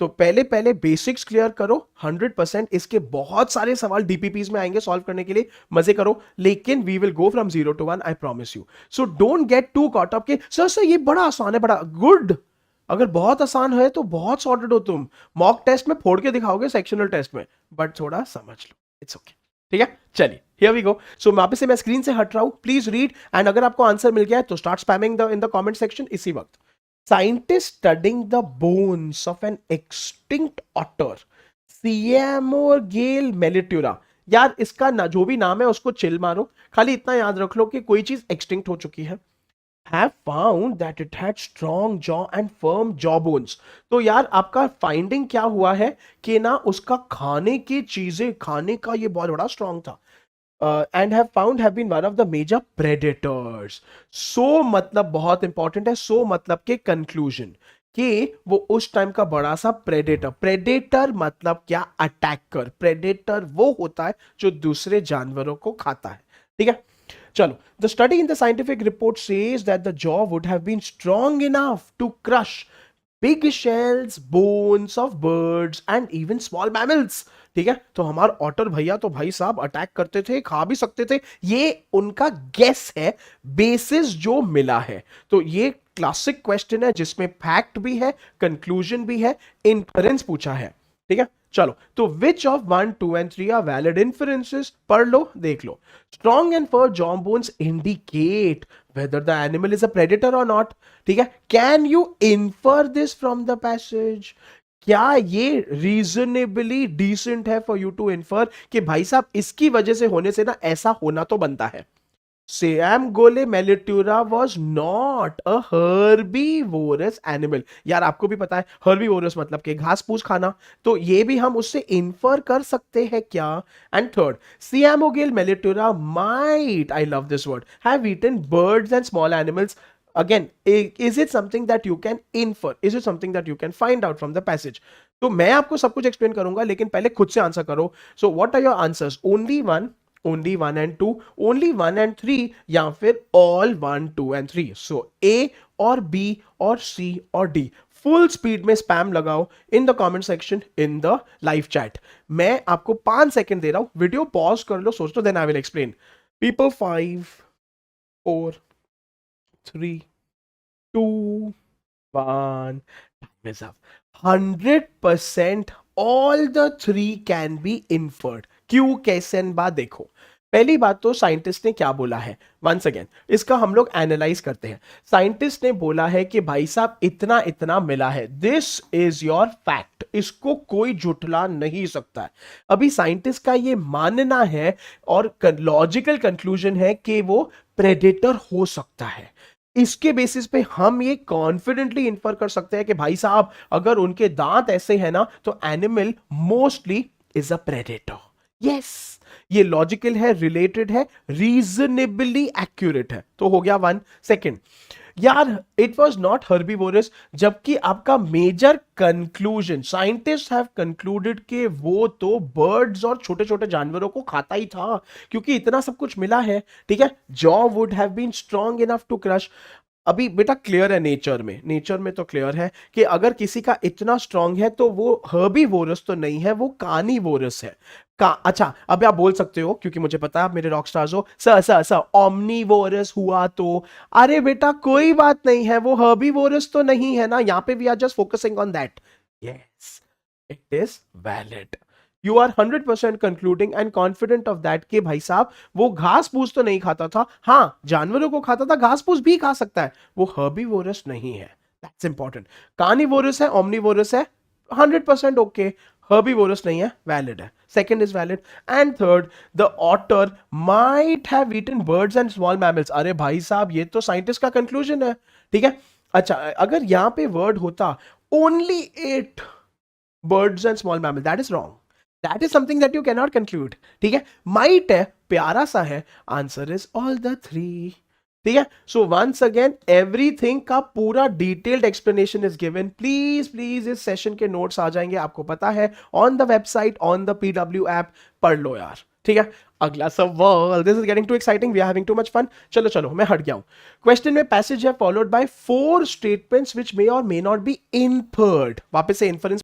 तो पहले पहले बेसिक्स क्लियर करो 100%। इसके बहुत सारे सवाल डीपीपीज में आएंगे सॉल्व करने के लिए, मजे करो, लेकिन we will go from 0 to 1, I promise you. So don't get too caught up के सर ये बड़ा आसान है, बड़ा गुड। अगर बहुत आसान है तो बहुत सॉर्टेड हो तुम, मॉक टेस्ट में फोड़ के दिखाओगे सेक्शनल टेस्ट में, बट थोड़ा समझ लो, इट्स ओके। ठीक है, चलिए हियर वी गो। सो वापस से मैं स्क्रीन से हट रहा हूं, प्लीज रीड, एंड अगर आपको आंसर मिल गया है तो start spamming in the comment section इसी वक्त। Scientist studying the bones of an extinct otter Siamogale melilutra. यार इसका ना जो भी नाम है उसको चिल मारो, खाली इतना याद रख लो कि कोई चीज एक्सटिंक्ट हो चुकी है। Have found that it had strong jaw and firm jaw bones। तो यार आपका फाइंडिंग क्या हुआ है कि ना उसका खाने की चीजें, खाने का ये बहुत बड़ा स्ट्रांग था। And have found have been one of the major predators. So मतलब बहुत इंपॉर्टेंट है, सो मतलब के कंक्लूजन कि वो उस टाइम का बड़ा सा प्रेडेटर। प्रेडेटर मतलब क्या? अटैकर। प्रेडेटर वो होता है जो दूसरे जानवरों को खाता है। ठीक है, चलो। The study in the scientific report says that the jaw would have been strong enough to crush big shells, bones of birds and even small mammals। ठीक है, तो हमारा ऑटर भैया तो भाई साहब अटैक करते थे, खा भी सकते थे। ये उनका गेस है, बेसिस जो मिला है। तो ये क्लासिक क्वेश्चन है जिसमें फैक्ट भी है, कंक्लूजन भी है, इन्फरेंस पूछा है। ठीक है, चलो। तो which of 1, 2 and 3 are valid inferences? पढ़ लो, देख लो। Strong and fur jaw bones indicate whether the animal is a predator or not। ठीक है, can you infer this from the passage? क्या ये reasonably decent है for you to infer कि भाई साहब इसकी वजह से होने से ना ऐसा होना तो बनता है। Siamgole mellitura was not a herbivorous animal। यार आपको भी पता है herbivorous मतलब कि घास फूस खाना, तो ये भी हम उससे इंफर कर सकते हैं क्या? And third, Siamogale mellitura might, I love this word, have eaten birds and small animals। Again, is it something that you can infer? Is it something that you can find out from the passage? तो मैं आपको सब कुछ explain करूंगा, लेकिन पहले खुद से आंसर करो। So what are your answers? Only one and two, only one and three, या फिर ऑल 1, 2 and 3। सो ए और बी और सी और डी। फुल स्पीड में स्पैम लगाओ इन the comment section, in the live chat. मैं आपको 5 सेकंड दे रहा हूं, वीडियो पॉज कर लो, सोच लो, then I will explain. People 5, 4, 3, 2, 1, time is up। 100% all the 3 can be inferred। क्यों, कैसे बात देखो। पहली बात तो साइंटिस्ट ने क्या बोला है, वंस अगेन इसका हम लोग एनालाइज करते हैं। साइंटिस्ट ने बोला है कि भाई साहब इतना इतना मिला है, दिस इज योर फैक्ट, इसको कोई झुठला नहीं सकता है। अभी साइंटिस्ट का ये मानना है और लॉजिकल कंक्लूजन है कि वो प्रेडेटर हो सकता है। इसके बेसिस पे हम ये कॉन्फिडेंटली इन्फर कर सकते हैं कि भाई साहब अगर उनके दांत ऐसे हैं ना तो animal mostly is a predator. Yes, ये लॉजिकल है, रिलेटेड है, रीजनेबली एक्यूरेट है। तो हो गया 1। सेकंड, यार इट वॉज नॉट हर्बीवोरस, जबकि आपका major conclusion, scientist have concluded कि वो तो बर्ड्स और छोटे छोटे जानवरों को खाता ही था, क्योंकि इतना सब कुछ मिला है। ठीक है, jaw would have been strong enough to crush. अभी बेटा क्लियर है, नेचर में तो क्लियर है कि अगर किसी का इतना स्ट्रांग है तो वो हर्बीवोरस तो नहीं है, वो कार्निवोरस है। अच्छा, अब आप बोल सकते हो, क्योंकि मुझे पता है आप मेरे रॉक स्टार्स हो, सर ऑमनीवोरस हुआ तो। अरे बेटा कोई बात नहीं है, वो हर्बीवोरस तो नहीं है ना, यहां पे we are just focusing on that. Yes, it is valid. You are 100% concluding and confident of that कि भाई साहब वो घास फूस तो नहीं खाता था, हाँ जानवरों को खाता था, घास फूस भी खा सकता है, वो हर्बीवोरस नहीं है। That's important. कार्निवोरस है, ओमनीवोरस है, 100% ओके। हर्बीवोरस नहीं है, वैलिड है। Second is valid. And third, the otter might have eaten birds and small mammals. अरे भाई साहब ये तो साइंटिस्ट का कंक्लूजन है। ठीक है, अच्छा अगर यहां पे वर्ड होता only 8 birds and small mammals, that is wrong, that is something that you cannot conclude। ठीक है, might है, प्यारा सा है, आंसर इज ऑल द 3। ठीक है, सो वंस अगेन एवरीथिंग का पूरा detailed explanation is given. Please please इस सेशन के नोट्स आ जाएंगे, आपको पता है, on the website, on the PW app, पढ़ लो यार। ठीक है, अगला सवाल, this is getting too exciting, we are having too much fun. चलो चलो मैं हट गया हूं। क्वेश्चन में पैसेज है followed by 4 statements which may और मे नॉट बी इन्फर्ड। वापस से इन्फरेंस